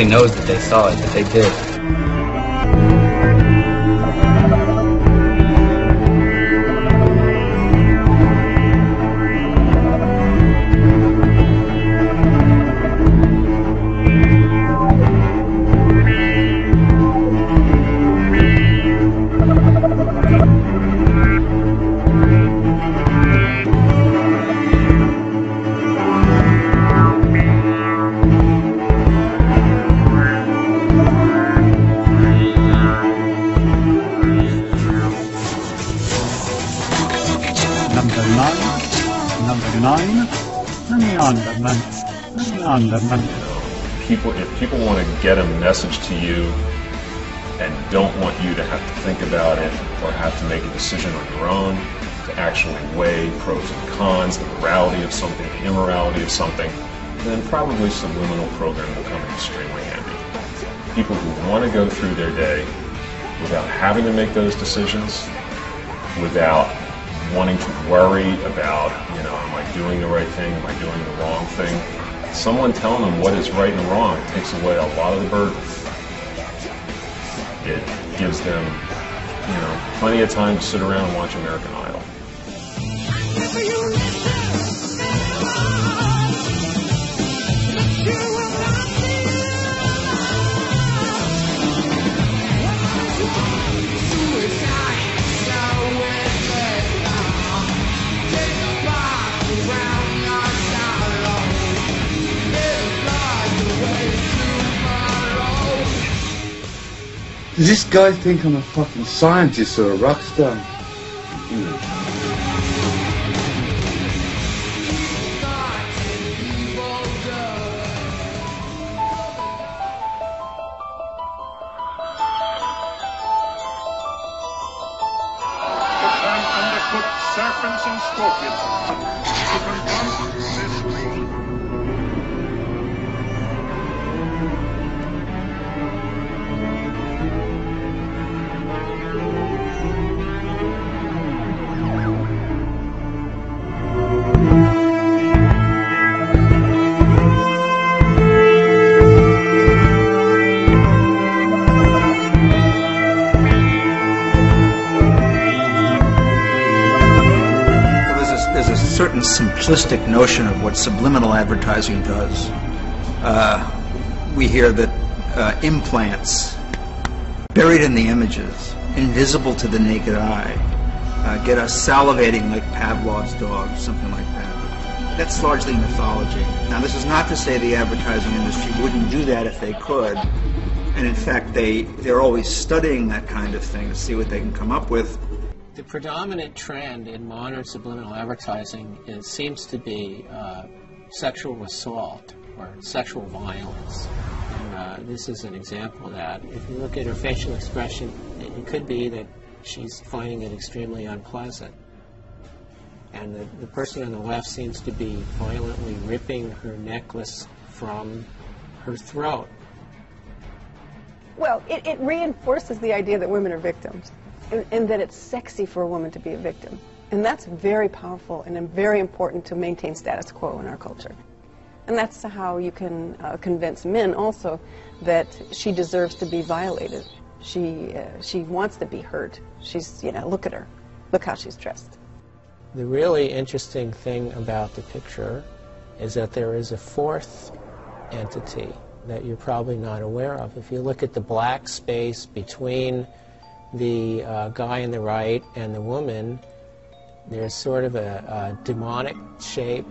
nobody knows that they saw it, but they did. If people want to get a message to you and don't want you to have to think about it or have to make a decision on your own, to actually weigh pros and cons, the morality of something, the immorality of something, then probably subliminal program will come in extremely handy. People who want to go through their day without having to make those decisions, without wanting to worry about, am I doing the right thing, am I doing the wrong thing? Someone telling them what is right and wrong takes away a lot of the burden. It gives them, plenty of time to sit around and watch American Idol. Does this guy think I'm a fucking scientist or a rock star? Underfoot serpents and scorpions to confront this dream. Certain simplistic notion of what subliminal advertising does. We hear that implants buried in the images, invisible to the naked eye, get us salivating like Pavlov's dog, something like that. That's largely mythology. Now, this is not to say the advertising industry wouldn't do that if they could, and in fact they're always studying that kind of thing to see what they can come up with. The predominant trend in modern subliminal advertising seems to be sexual assault or sexual violence. And this is an example of that. If you look at her facial expression, it could be that she's finding it extremely unpleasant. And the person on the left seems to be violently ripping her necklace from her throat. Well, it reinforces the idea that women are victims. And that it's sexy for a woman to be a victim. And that's very powerful and very important to maintain status quo in our culture. And that's how you can convince men also that she deserves to be violated. She wants to be hurt. She's, look at her. Look how she's dressed. The really interesting thing about the picture is that there is a fourth entity that you're probably not aware of. If you look at the black space between the guy on the right and the woman, there's sort of a demonic shape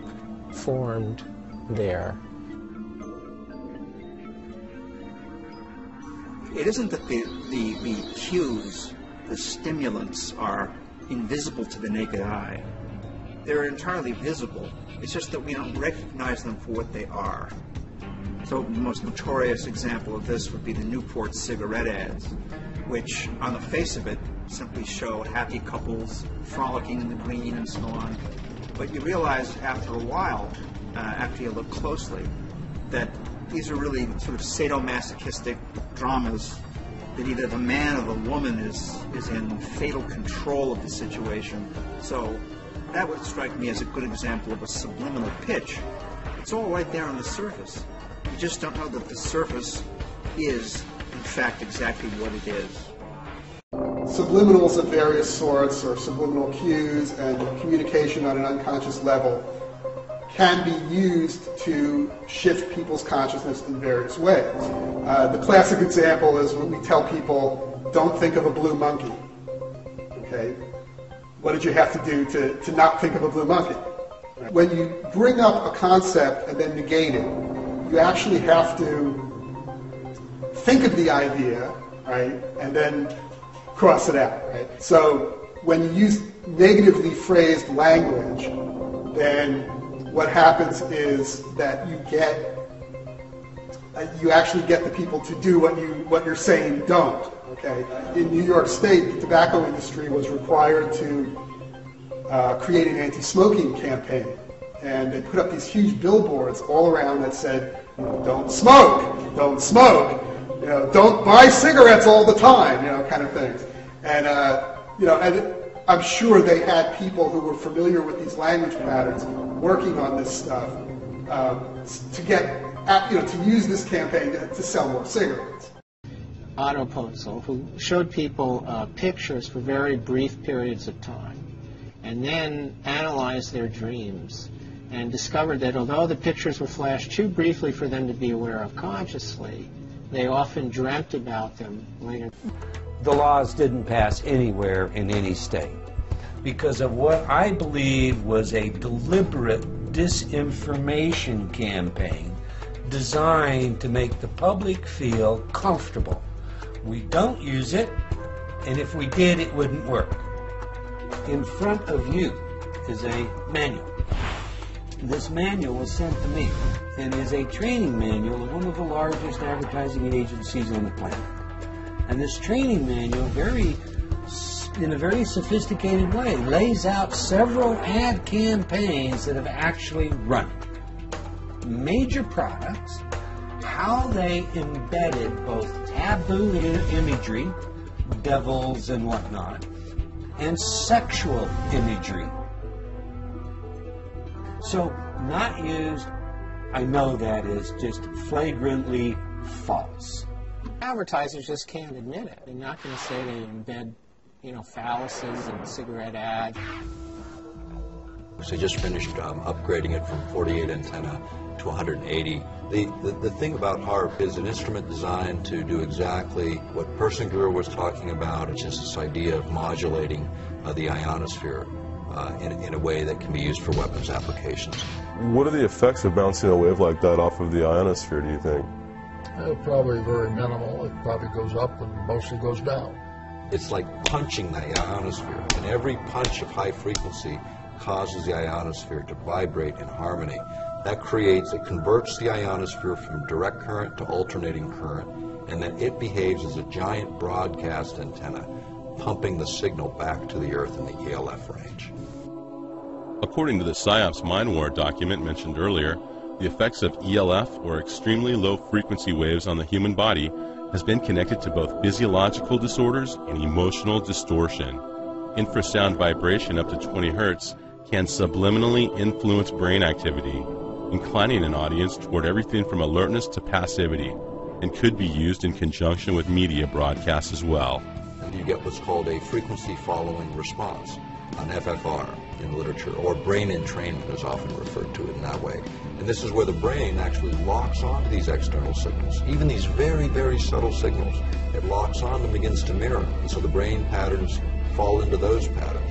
formed there. It isn't that the cues, the stimulants, are invisible to the naked eye. They're entirely visible. It's just that we don't recognize them for what they are. So the most notorious example of this would be the Newport cigarette ads, which on the face of it simply show happy couples frolicking in the green and so on. But you realize after a while, after you look closely, that these are really sort of sadomasochistic dramas, that either the man or the woman is in fatal control of the situation. So that would strike me as a good example of a subliminal pitch. It's all right there on the surface. You just don't know that the surface is, in fact, exactly what it is. Subliminals of various sorts, or subliminal cues, and communication on an unconscious level can be used to shift people's consciousness in various ways. The classic example is when we tell people, don't think of a blue monkey. Okay? What did you have to do to not think of a blue monkey? When you bring up a concept and then negate it, you actually have to think of the idea, right, and then cross it out, right? So when you use negatively phrased language, then what happens is that you actually get the people to do what you're saying don't. Okay. In New York State, the tobacco industry was required to create an anti-smoking campaign, and they put up these huge billboards all around that said, "Don't smoke, don't smoke, don't buy cigarettes all the time," kind of things. And and I'm sure they had people who were familiar with these language patterns working on this stuff to get to use this campaign to sell more cigarettes. Autoposal, who showed people pictures for very brief periods of time, and then analyzed their dreams, and discovered that although the pictures were flashed too briefly for them to be aware of consciously, they often dreamt about them later. The laws didn't pass anywhere in any state because of what I believe was a deliberate disinformation campaign designed to make the public feel comfortable. We don't use it, and if we did, it wouldn't work. In front of you is a manual. This manual was sent to me and is a training manual of one of the largest advertising agencies on the planet. And this training manual, in a very sophisticated way, lays out several ad campaigns that have actually run. Major products, how they embedded both taboo imagery, devils and whatnot, and sexual imagery. So, not used, I know that is just flagrantly false. Advertisers just can't admit it. They're not going to say they embed, fallacies in cigarette ads. They just finished upgrading it from 48 antenna to 180. The thing about HAARP is an instrument designed to do exactly what Persinger was talking about. It's just this idea of modulating the ionosphere in a way that can be used for weapons applications. What are the effects of bouncing a wave like that off of the ionosphere, do you think? Probably very minimal. It probably goes up and mostly goes down. It's like punching the ionosphere, and every punch of high frequency causes the ionosphere to vibrate in harmony. That converts the ionosphere from direct current to alternating current, and then it behaves as a giant broadcast antenna, pumping the signal back to the Earth in the ELF range. According to the PSYOPS Mind War document mentioned earlier, the effects of ELF, or extremely low frequency waves on the human body, has been connected to both physiological disorders and emotional distortion. Infrasound vibration up to 20 Hz can subliminally influence brain activity, inclining an audience toward everything from alertness to passivity, and could be used in conjunction with media broadcasts as well. And you get what's called a frequency following response, an FFR in literature, or brain entrainment is often referred to it in that way. And this is where the brain actually locks onto these external signals, even these very, very subtle signals. It locks on and begins to mirror, and so the brain patterns fall into those patterns.